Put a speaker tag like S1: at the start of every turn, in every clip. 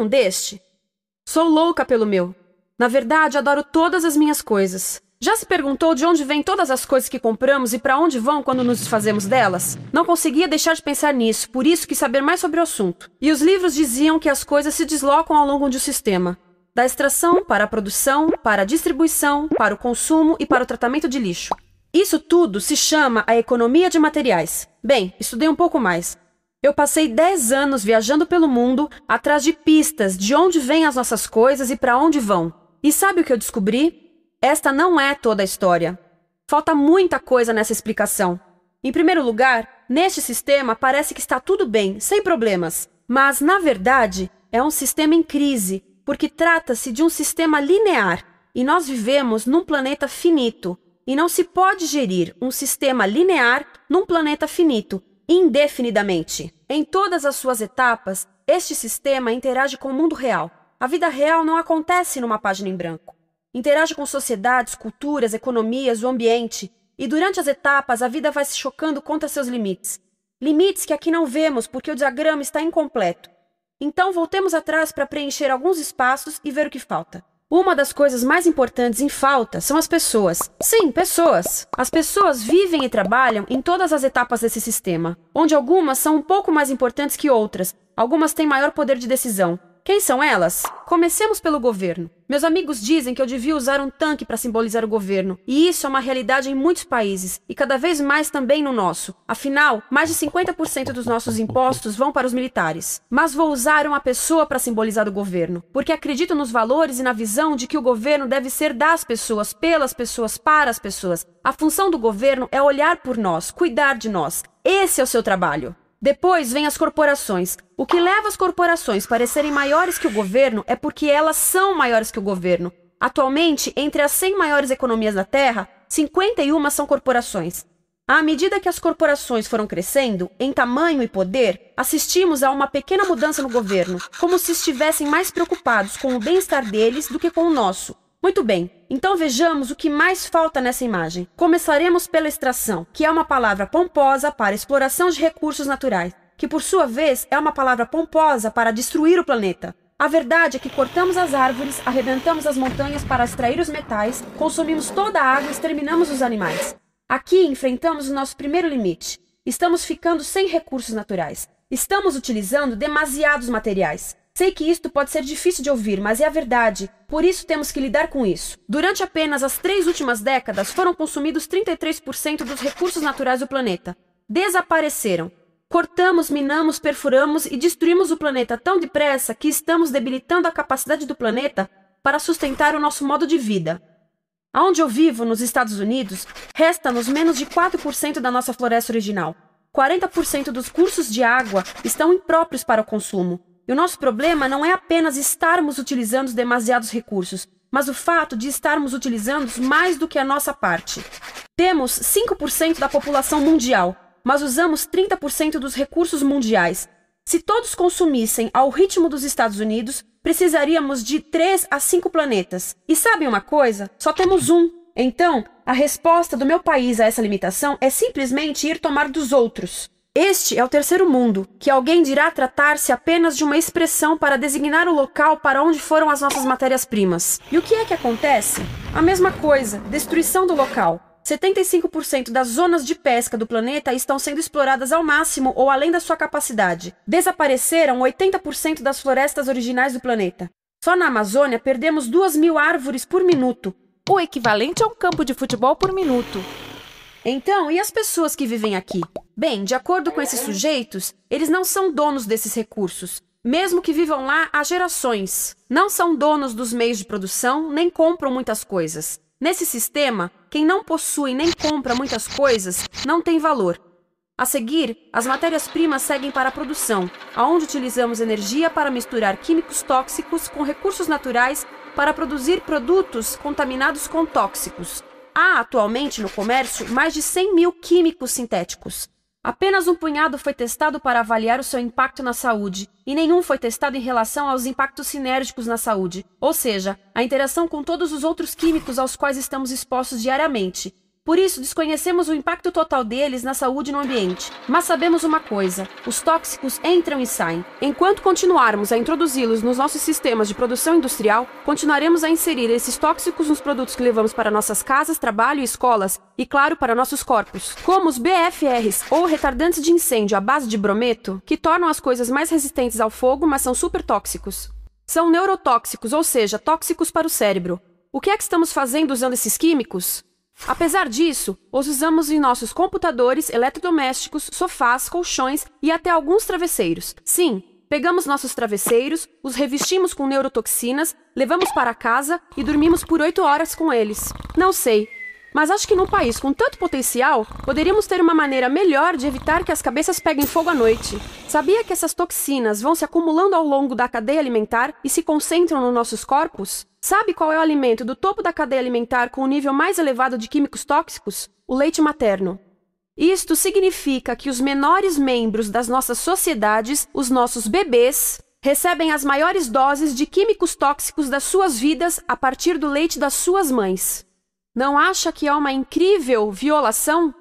S1: um deste? Sou louca pelo meu. Na verdade, adoro todas as minhas coisas. Já se perguntou de onde vêm todas as coisas que compramos e para onde vão quando nos desfazemos delas? Não conseguia deixar de pensar nisso, por isso quis saber mais sobre o assunto. E os livros diziam que as coisas se deslocam ao longo de um sistema. Da extração, para a produção, para a distribuição, para o consumo e para o tratamento de lixo. Isso tudo se chama a economia de materiais. Bem, estudei um pouco mais. Eu passei 10 anos viajando pelo mundo, atrás de pistas de onde vêm as nossas coisas e para onde vão. E sabe o que eu descobri? Esta não é toda a história. Falta muita coisa nessa explicação. Em primeiro lugar, neste sistema parece que está tudo bem, sem problemas. Mas, na verdade, é um sistema em crise, porque trata-se de um sistema linear, e nós vivemos num planeta finito, e não se pode gerir um sistema linear num planeta finito, indefinidamente. Em todas as suas etapas, este sistema interage com o mundo real. A vida real não acontece numa página em branco. Interage com sociedades, culturas, economias, o ambiente, e durante as etapas a vida vai se chocando contra seus limites. Limites que aqui não vemos porque o diagrama está incompleto. Então voltemos atrás para preencher alguns espaços e ver o que falta. Uma das coisas mais importantes em falta são as pessoas. Sim, pessoas. As pessoas vivem e trabalham em todas as etapas desse sistema, onde algumas são um pouco mais importantes que outras, algumas têm maior poder de decisão. Quem são elas? Comecemos pelo governo. Meus amigos dizem que eu devia usar um tanque para simbolizar o governo, e isso é uma realidade em muitos países, e cada vez mais também no nosso. Afinal, mais de 50% dos nossos impostos vão para os militares. Mas vou usar uma pessoa para simbolizar o governo, porque acredito nos valores e na visão de que o governo deve ser das pessoas, pelas pessoas, para as pessoas. A função do governo é olhar por nós, cuidar de nós. Esse é o seu trabalho. Depois vem as corporações. O que leva as corporações a parecerem maiores que o governo é porque elas são maiores que o governo. Atualmente, entre as 100 maiores economias da Terra, 51 são corporações. À medida que as corporações foram crescendo, em tamanho e poder, assistimos a uma pequena mudança no governo, como se estivessem mais preocupados com o bem-estar deles do que com o nosso. Muito bem, então vejamos o que mais falta nessa imagem. Começaremos pela extração, que é uma palavra pomposa para exploração de recursos naturais, que por sua vez é uma palavra pomposa para destruir o planeta. A verdade é que cortamos as árvores, arrebentamos as montanhas para extrair os metais, consumimos toda a água e exterminamos os animais. Aqui enfrentamos o nosso primeiro limite. Estamos ficando sem recursos naturais. Estamos utilizando demasiados materiais. Sei que isto pode ser difícil de ouvir, mas é a verdade. Por isso temos que lidar com isso. Durante apenas as 3 últimas décadas, foram consumidos 33% dos recursos naturais do planeta. Desapareceram. Cortamos, minamos, perfuramos e destruímos o planeta tão depressa que estamos debilitando a capacidade do planeta para sustentar o nosso modo de vida. Onde eu vivo, nos Estados Unidos, resta-nos menos de 4% da nossa floresta original. 40% dos cursos de água estão impróprios para o consumo. E o nosso problema não é apenas estarmos utilizando demasiados recursos, mas o fato de estarmos utilizando mais do que a nossa parte. Temos 5% da população mundial, mas usamos 30% dos recursos mundiais. Se todos consumissem ao ritmo dos Estados Unidos, precisaríamos de 3 a 5 planetas. E sabem uma coisa? Só temos um. Então, a resposta do meu país a essa limitação é simplesmente ir tomar dos outros. Este é o terceiro mundo, que alguém dirá tratar-se apenas de uma expressão para designar o local para onde foram as nossas matérias-primas. E o que é que acontece? A mesma coisa, destruição do local. 75% das zonas de pesca do planeta estão sendo exploradas ao máximo ou além da sua capacidade. Desapareceram 80% das florestas originais do planeta. Só na Amazônia perdemos 2.000 árvores por minuto,
S2: o equivalente a um campo de futebol por minuto.
S1: Então, e as pessoas que vivem aqui? Bem, de acordo com esses sujeitos, eles não são donos desses recursos, mesmo que vivam lá há gerações. Não são donos dos meios de produção, nem compram muitas coisas. Nesse sistema, quem não possui nem compra muitas coisas não tem valor. A seguir, as matérias-primas seguem para a produção, onde utilizamos energia para misturar químicos tóxicos com recursos naturais para produzir produtos contaminados com tóxicos. Há atualmente no comércio mais de 100.000 químicos sintéticos. Apenas um punhado foi testado para avaliar o seu impacto na saúde, e nenhum foi testado em relação aos impactos sinérgicos na saúde, ou seja, a interação com todos os outros químicos aos quais estamos expostos diariamente. Por isso, desconhecemos o impacto total deles na saúde e no ambiente. Mas sabemos uma coisa: os tóxicos entram e saem. Enquanto continuarmos a introduzi-los nos nossos sistemas de produção industrial, continuaremos a inserir esses tóxicos nos produtos que levamos para nossas casas, trabalho e escolas, e claro, para nossos corpos. Como os BFRs, ou retardantes de incêndio à base de brometo, que tornam as coisas mais resistentes ao fogo, mas são super tóxicos. São neurotóxicos, ou seja, tóxicos para o cérebro. O que é que estamos fazendo usando esses químicos? Apesar disso, os usamos em nossos computadores, eletrodomésticos, sofás, colchões e até alguns travesseiros. Sim, pegamos nossos travesseiros, os revestimos com neurotoxinas, levamos para casa e dormimos por 8 horas com eles. Não sei, mas acho que num país com tanto potencial, poderíamos ter uma maneira melhor de evitar que as cabeças peguem fogo à noite. Sabia que essas toxinas vão se acumulando ao longo da cadeia alimentar e se concentram nos nossos corpos? Sabe qual é o alimento do topo da cadeia alimentar com o nível mais elevado de químicos tóxicos? O leite materno. Isto significa que os menores membros das nossas sociedades, os nossos bebês, recebem as maiores doses de químicos tóxicos das suas vidas a partir do leite das suas mães. Não acha que é uma incrível violação?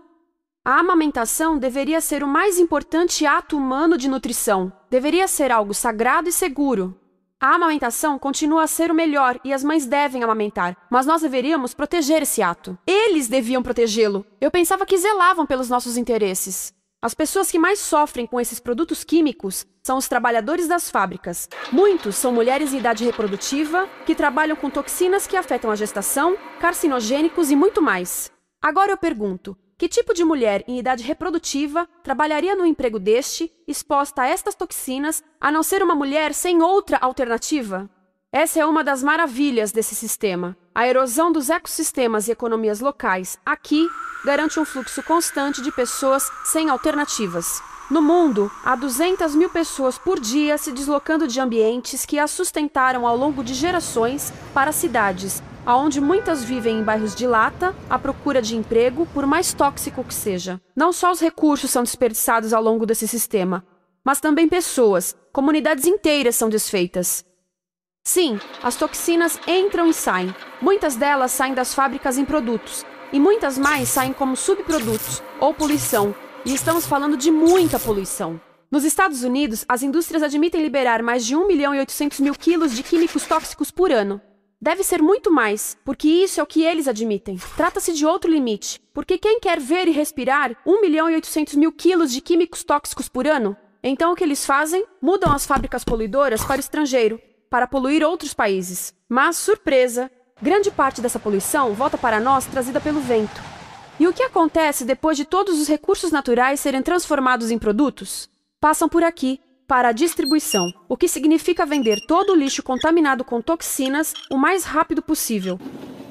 S1: A amamentação deveria ser o mais importante ato humano de nutrição. Deveria ser algo sagrado e seguro. A amamentação continua a ser o melhor e as mães devem amamentar, mas nós deveríamos proteger esse ato. Eles deviam protegê-lo. Eu pensava que zelavam pelos nossos interesses. As pessoas que mais sofrem com esses produtos químicos são os trabalhadores das fábricas. Muitos são mulheres em idade reprodutiva que trabalham com toxinas que afetam a gestação, carcinogênicos e muito mais. Agora eu pergunto: que tipo de mulher em idade reprodutiva trabalharia no emprego deste, exposta a estas toxinas, a não ser uma mulher sem outra alternativa? Essa é uma das maravilhas desse sistema. A erosão dos ecossistemas e economias locais aqui garante um fluxo constante de pessoas sem alternativas. No mundo, há 200 mil pessoas por dia se deslocando de ambientes que as sustentaram ao longo de gerações para cidades, onde muitas vivem em bairros de lata, à procura de emprego, por mais tóxico que seja. Não só os recursos são desperdiçados ao longo desse sistema, mas também pessoas, comunidades inteiras são desfeitas. Sim, as toxinas entram e saem. Muitas delas saem das fábricas em produtos, e muitas mais saem como subprodutos, ou poluição, e estamos falando de muita poluição. Nos Estados Unidos, as indústrias admitem liberar mais de 1.800.000 quilos de químicos tóxicos por ano. Deve ser muito mais, porque isso é o que eles admitem. Trata-se de outro limite, porque quem quer ver e respirar 1.800.000 quilos de químicos tóxicos por ano? Então o que eles fazem? Mudam as fábricas poluidoras para o estrangeiro, para poluir outros países. Mas, surpresa, grande parte dessa poluição volta para nós trazida pelo vento. E o que acontece depois de todos os recursos naturais serem transformados em produtos? Passam por aqui, para a distribuição, o que significa vender todo o lixo contaminado com toxinas o mais rápido possível.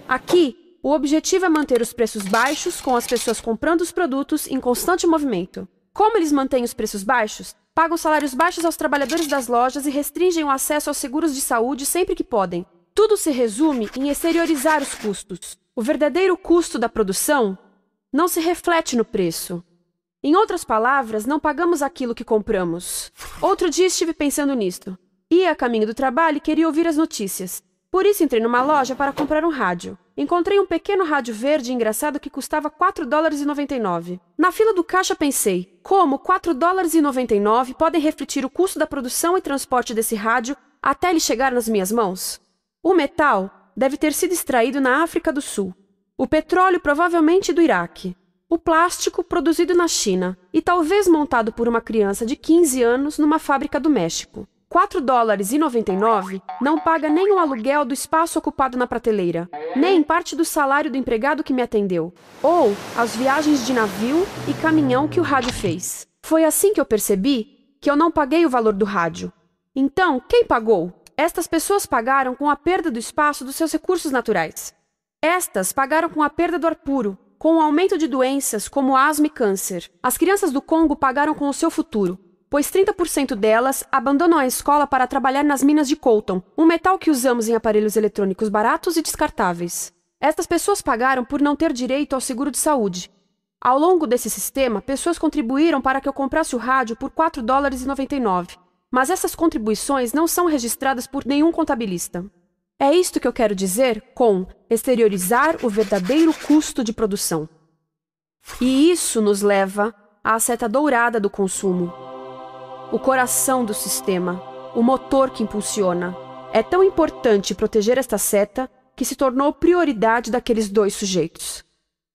S1: Aqui, o objetivo é manter os preços baixos, com as pessoas comprando os produtos em constante movimento. Como eles mantêm os preços baixos? Pagam salários baixos aos trabalhadores das lojas e restringem o acesso aos seguros de saúde sempre que podem. Tudo se resume em exteriorizar os custos. O verdadeiro custo da produção não se reflete no preço. Em outras palavras, não pagamos aquilo que compramos. Outro dia estive pensando nisto. Ia a caminho do trabalho e queria ouvir as notícias. Por isso entrei numa loja para comprar um rádio. Encontrei um pequeno rádio verde engraçado que custava $4,99. Na fila do caixa pensei, como $4,99 podem refletir o custo da produção e transporte desse rádio até ele chegar nas minhas mãos? O metal deve ter sido extraído na África do Sul. O petróleo provavelmente do Iraque. O plástico produzido na China e talvez montado por uma criança de 15 anos numa fábrica do México. $4,99 não paga nem o aluguel do espaço ocupado na prateleira, nem parte do salário do empregado que me atendeu, ou as viagens de navio e caminhão que o rádio fez. Foi assim que eu percebi que eu não paguei o valor do rádio. Então, quem pagou? Estas pessoas pagaram com a perda do espaço dos seus recursos naturais. Estas pagaram com a perda do ar puro, com o aumento de doenças como asma e câncer. As crianças do Congo pagaram com o seu futuro, pois 30% delas abandonam a escola para trabalhar nas minas de coltan, um metal que usamos em aparelhos eletrônicos baratos e descartáveis. Estas pessoas pagaram por não ter direito ao seguro de saúde. Ao longo desse sistema, pessoas contribuíram para que eu comprasse o rádio por $4,99. Mas essas contribuições não são registradas por nenhum contabilista. É isto que eu quero dizer com exteriorizar o verdadeiro custo de produção. E isso nos leva à seta dourada do consumo. O coração do sistema, o motor que impulsiona. É tão importante proteger esta seta que se tornou prioridade daqueles dois sujeitos.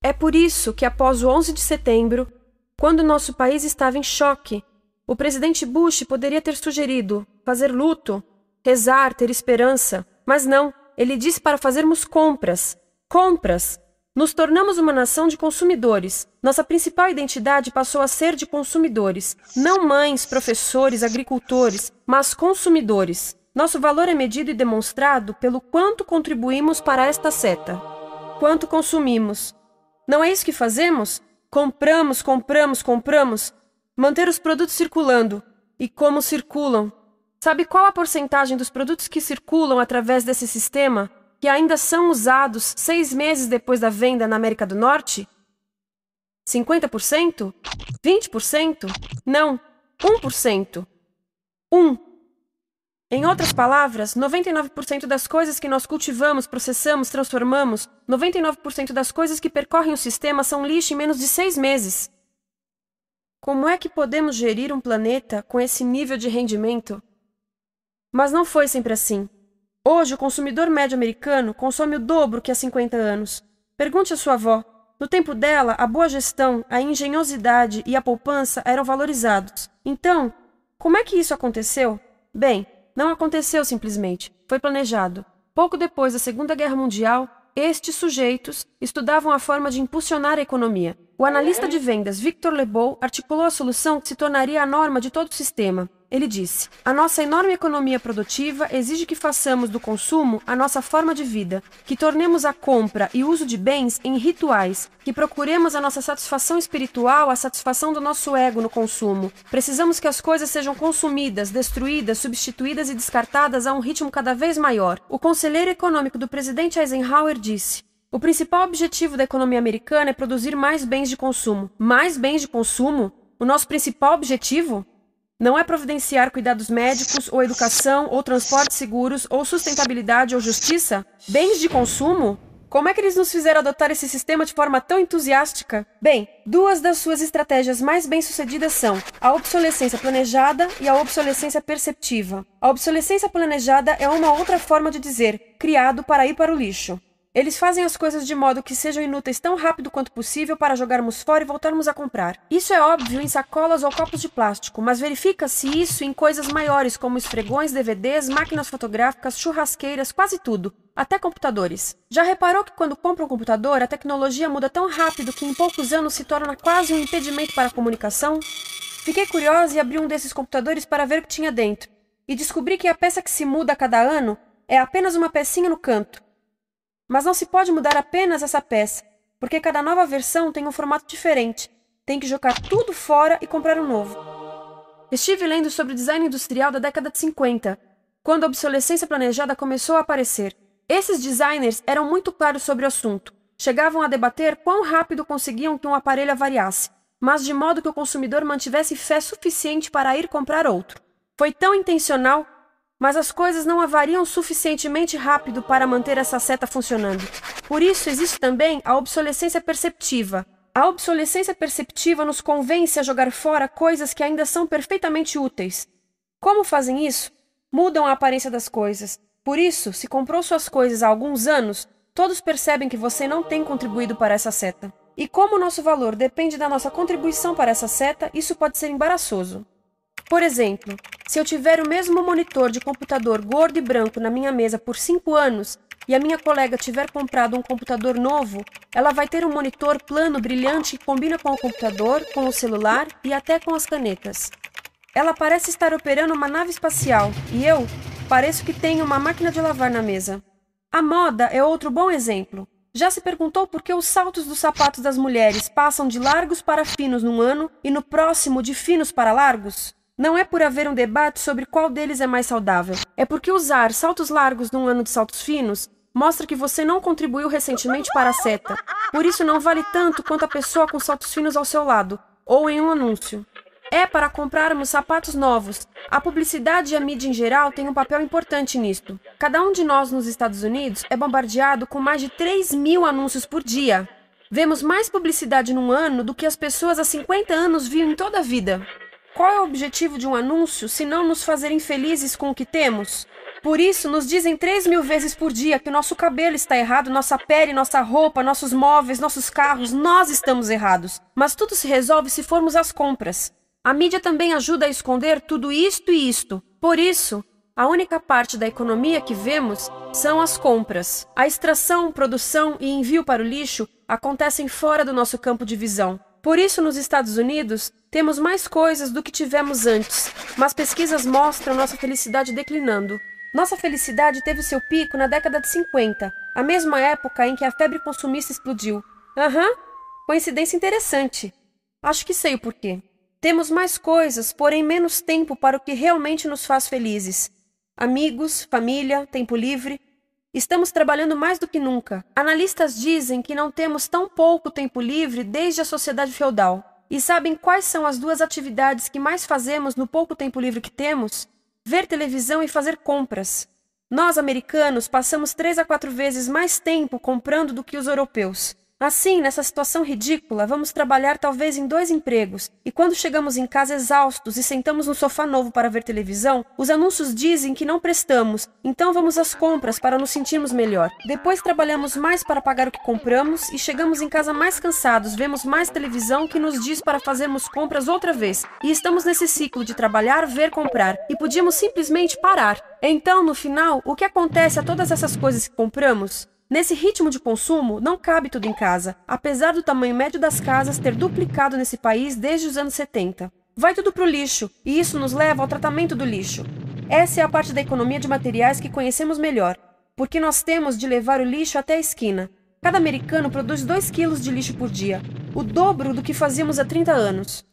S1: É por isso que, após o 11 de setembro, quando nosso país estava em choque, o presidente Bush poderia ter sugerido fazer luto, rezar, ter esperança, mas não, ele disse para fazermos compras. Compras! Nos tornamos uma nação de consumidores. Nossa principal identidade passou a ser de consumidores. Não mães, professores, agricultores, mas consumidores. Nosso valor é medido e demonstrado pelo quanto contribuímos para esta seta. Quanto consumimos. Não é isso que fazemos? Compramos, compramos, compramos. Manter os produtos circulando. E como circulam? Sabe qual a porcentagem dos produtos que circulam através desse sistema que ainda são usados 6 meses depois da venda na América do Norte? 50%? 20%? Não, 1%. 1. Em outras palavras, 99% das coisas que nós cultivamos, processamos, transformamos, 99% das coisas que percorrem o sistema são lixo em menos de 6 meses. Como é que podemos gerir um planeta com esse nível de rendimento? Mas não foi sempre assim. Hoje, o consumidor médio americano consome o dobro que há 50 anos. Pergunte à sua avó. No tempo dela, a boa gestão, a engenhosidade e a poupança eram valorizados. Então, como é que isso aconteceu? Bem, não aconteceu simplesmente. Foi planejado. Pouco depois da Segunda Guerra Mundial, estes sujeitos estudavam a forma de impulsionar a economia. O analista de vendas Victor Lebow articulou a solução que se tornaria a norma de todo o sistema. Ele disse: a nossa enorme economia produtiva exige que façamos do consumo a nossa forma de vida, que tornemos a compra e uso de bens em rituais, que procuremos a nossa satisfação espiritual, a satisfação do nosso ego no consumo. Precisamos que as coisas sejam consumidas, destruídas, substituídas e descartadas a um ritmo cada vez maior. O conselheiro econômico do presidente Eisenhower disse: o principal objetivo da economia americana é produzir mais bens de consumo. Mais bens de consumo? O nosso principal objetivo? Não é providenciar cuidados médicos, ou educação, ou transportes seguros, ou sustentabilidade, ou justiça? Bens de consumo? Como é que eles nos fizeram adotar esse sistema de forma tão entusiástica? Bem, 2 das suas estratégias mais bem-sucedidas são a obsolescência planejada e a obsolescência perceptiva. A obsolescência planejada é uma outra forma de dizer criado para ir para o lixo. Eles fazem as coisas de modo que sejam inúteis tão rápido quanto possível para jogarmos fora e voltarmos a comprar. Isso é óbvio em sacolas ou copos de plástico, mas verifica-se isso em coisas maiores como esfregões, DVDs, máquinas fotográficas, churrasqueiras, quase tudo, até computadores. Já reparou que quando compra um computador, a tecnologia muda tão rápido que em poucos anos se torna quase um impedimento para a comunicação? Fiquei curiosa e abri um desses computadores para ver o que tinha dentro, e descobri que a peça que se muda a cada ano é apenas uma pecinha no canto. Mas não se pode mudar apenas essa peça, porque cada nova versão tem um formato diferente. Tem que jogar tudo fora e comprar um novo. Estive lendo sobre o design industrial da década de 50, quando a obsolescência planejada começou a aparecer. Esses designers eram muito claros sobre o assunto. Chegavam a debater quão rápido conseguiam que um aparelho avariasse, mas de modo que o consumidor mantivesse fé suficiente para ir comprar outro. Foi tão intencional, mas as coisas não avariam suficientemente rápido para manter essa seta funcionando. Por isso existe também a obsolescência perceptiva. A obsolescência perceptiva nos convence a jogar fora coisas que ainda são perfeitamente úteis. Como fazem isso? Mudam a aparência das coisas. Por isso, se comprou suas coisas há alguns anos, todos percebem que você não tem contribuído para essa seta. E como o nosso valor depende da nossa contribuição para essa seta, isso pode ser embaraçoso. Por exemplo, se eu tiver o mesmo monitor de computador gordo e branco na minha mesa por 5 anos e a minha colega tiver comprado um computador novo, ela vai ter um monitor plano brilhante que combina com o computador, com o celular e até com as canetas. Ela parece estar operando uma nave espacial e eu pareço que tenho uma máquina de lavar na mesa. A moda é outro bom exemplo. Já se perguntou por que os saltos dos sapatos das mulheres passam de largos para finos num ano e no próximo de finos para largos? Não é por haver um debate sobre qual deles é mais saudável. É porque usar saltos largos num ano de saltos finos mostra que você não contribuiu recentemente para a seta. Por isso não vale tanto quanto a pessoa com saltos finos ao seu lado, ou em um anúncio. É para comprarmos sapatos novos. A publicidade e a mídia em geral têm um papel importante nisto. Cada um de nós nos Estados Unidos é bombardeado com mais de 3.000 anúncios por dia. Vemos mais publicidade num ano do que as pessoas há 50 anos viam em toda a vida. Qual é o objetivo de um anúncio se não nos fazer infelizes com o que temos? Por isso, nos dizem 3.000 vezes por dia que o nosso cabelo está errado, nossa pele, nossa roupa, nossos móveis, nossos carros, nós estamos errados. Mas tudo se resolve se formos às compras. A mídia também ajuda a esconder tudo isto e isto. Por isso, a única parte da economia que vemos são as compras. A extração, produção e envio para o lixo acontecem fora do nosso campo de visão. Por isso, nos Estados Unidos, temos mais coisas do que tivemos antes, mas pesquisas mostram nossa felicidade declinando. Nossa felicidade teve seu pico na década de 50, a mesma época em que a febre consumista explodiu. Coincidência interessante. Acho que sei o porquê. Temos mais coisas, porém menos tempo para o que realmente nos faz felizes. Amigos, família, tempo livre. Estamos trabalhando mais do que nunca. Analistas dizem que não temos tão pouco tempo livre desde a sociedade feudal. E sabem quais são as duas atividades que mais fazemos no pouco tempo livre que temos? Ver televisão e fazer compras. Nós, americanos, passamos 3 a 4 vezes mais tempo comprando do que os europeus. Assim, nessa situação ridícula, vamos trabalhar talvez em 2 empregos, e quando chegamos em casa exaustos e sentamos no sofá novo para ver televisão, os anúncios dizem que não prestamos, então vamos às compras para nos sentirmos melhor. Depois trabalhamos mais para pagar o que compramos e chegamos em casa mais cansados, vemos mais televisão que nos diz para fazermos compras outra vez, e estamos nesse ciclo de trabalhar, ver, comprar, e podíamos simplesmente parar. Então, no final, o que acontece a todas essas coisas que compramos? Nesse ritmo de consumo, não cabe tudo em casa, apesar do tamanho médio das casas ter duplicado nesse país desde os anos 70. Vai tudo para o lixo, e isso nos leva ao tratamento do lixo. Essa é a parte da economia de materiais que conhecemos melhor, porque nós temos de levar o lixo até a esquina. Cada americano produz 2 quilos de lixo por dia, o dobro do que fazíamos há 30 anos.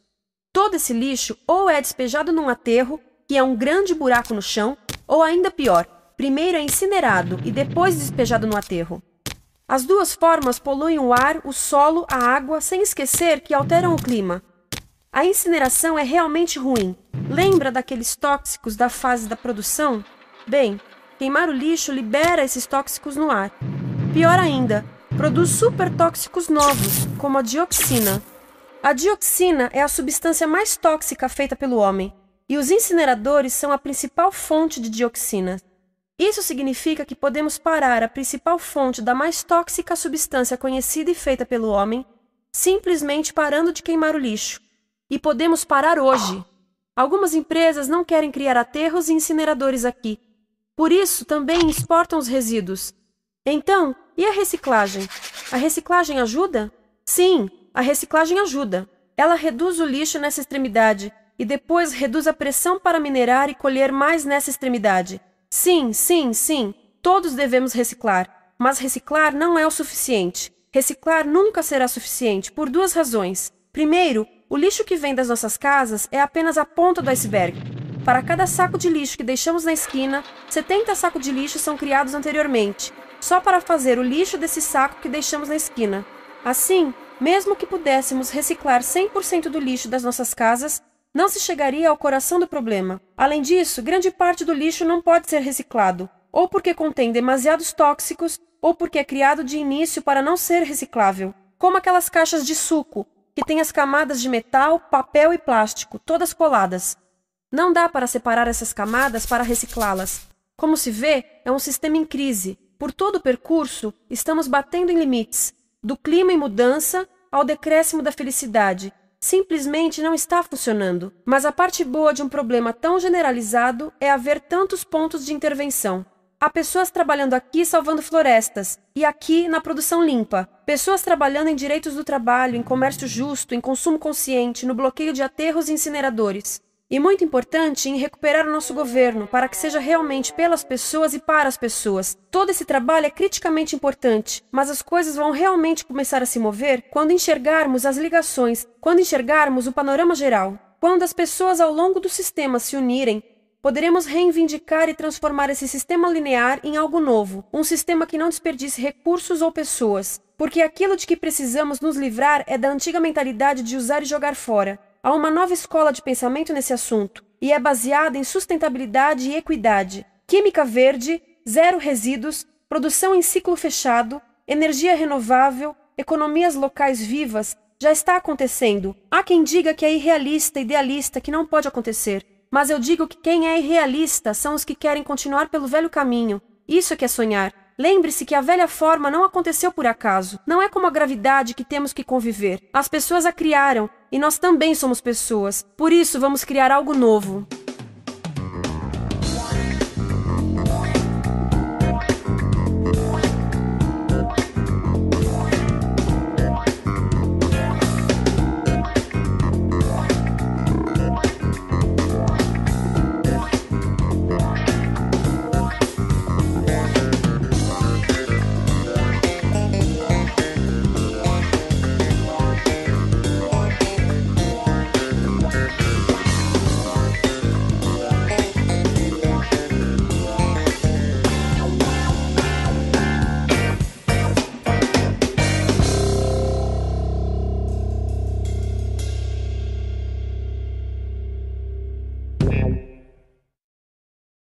S1: Todo esse lixo ou é despejado num aterro, que é um grande buraco no chão, ou ainda pior, primeiro é incinerado e depois despejado no aterro. As duas formas poluem o ar, o solo, a água, sem esquecer que alteram o clima. A incineração é realmente ruim. Lembra daqueles tóxicos da fase da produção? Bem, queimar o lixo libera esses tóxicos no ar. Pior ainda, produz supertóxicos novos, como a dioxina. A dioxina é a substância mais tóxica feita pelo homem, e os incineradores são a principal fonte de dioxina. Isso significa que podemos parar a principal fonte da mais tóxica substância conhecida e feita pelo homem, simplesmente parando de queimar o lixo. E podemos parar hoje. Algumas empresas não querem criar aterros e incineradores aqui. Por isso, também exportam os resíduos. Então, e a reciclagem? A reciclagem ajuda? Sim, a reciclagem ajuda. Ela reduz o lixo nessa extremidade e depois reduz a pressão para minerar e colher mais nessa extremidade. Sim, todos devemos reciclar, mas reciclar não é o suficiente. Reciclar nunca será suficiente, por 2 razões. Primeiro, o lixo que vem das nossas casas é apenas a ponta do iceberg. Para cada saco de lixo que deixamos na esquina, 70 sacos de lixo são criados anteriormente, só para fazer o lixo desse saco que deixamos na esquina. Assim, mesmo que pudéssemos reciclar 100% do lixo das nossas casas, não se chegaria ao coração do problema. Além disso, grande parte do lixo não pode ser reciclado, ou porque contém demasiados tóxicos, ou porque é criado de início para não ser reciclável, como aquelas caixas de suco, que têm as camadas de metal, papel e plástico, todas coladas. Não dá para separar essas camadas para reciclá-las. Como se vê, é um sistema em crise. Por todo o percurso, estamos batendo em limites, do clima em mudança ao decréscimo da felicidade. Simplesmente não está funcionando. Mas a parte boa de um problema tão generalizado é haver tantos pontos de intervenção. Há pessoas trabalhando aqui salvando florestas, e aqui na produção limpa. Pessoas trabalhando em direitos do trabalho, em comércio justo, em consumo consciente, no bloqueio de aterros e incineradores. E muito importante, em recuperar o nosso governo, para que seja realmente pelas pessoas e para as pessoas. Todo esse trabalho é criticamente importante, mas as coisas vão realmente começar a se mover quando enxergarmos as ligações, quando enxergarmos o panorama geral. Quando as pessoas ao longo do sistema se unirem, poderemos reivindicar e transformar esse sistema linear em algo novo, um sistema que não desperdice recursos ou pessoas, porque aquilo de que precisamos nos livrar é da antiga mentalidade de usar e jogar fora. Há uma nova escola de pensamento nesse assunto, e é baseada em sustentabilidade e equidade, química verde, 0 resíduos, produção em ciclo fechado, energia renovável, economias locais vivas, já está acontecendo. Há quem diga que é irrealista, idealista, que não pode acontecer. Mas eu digo que quem é irrealista são os que querem continuar pelo velho caminho. Isso é que é sonhar. Lembre-se que a velha forma não aconteceu por acaso. Não é como a gravidade que temos que conviver. As pessoas a criaram, e nós também somos pessoas. Por isso, vamos criar algo novo.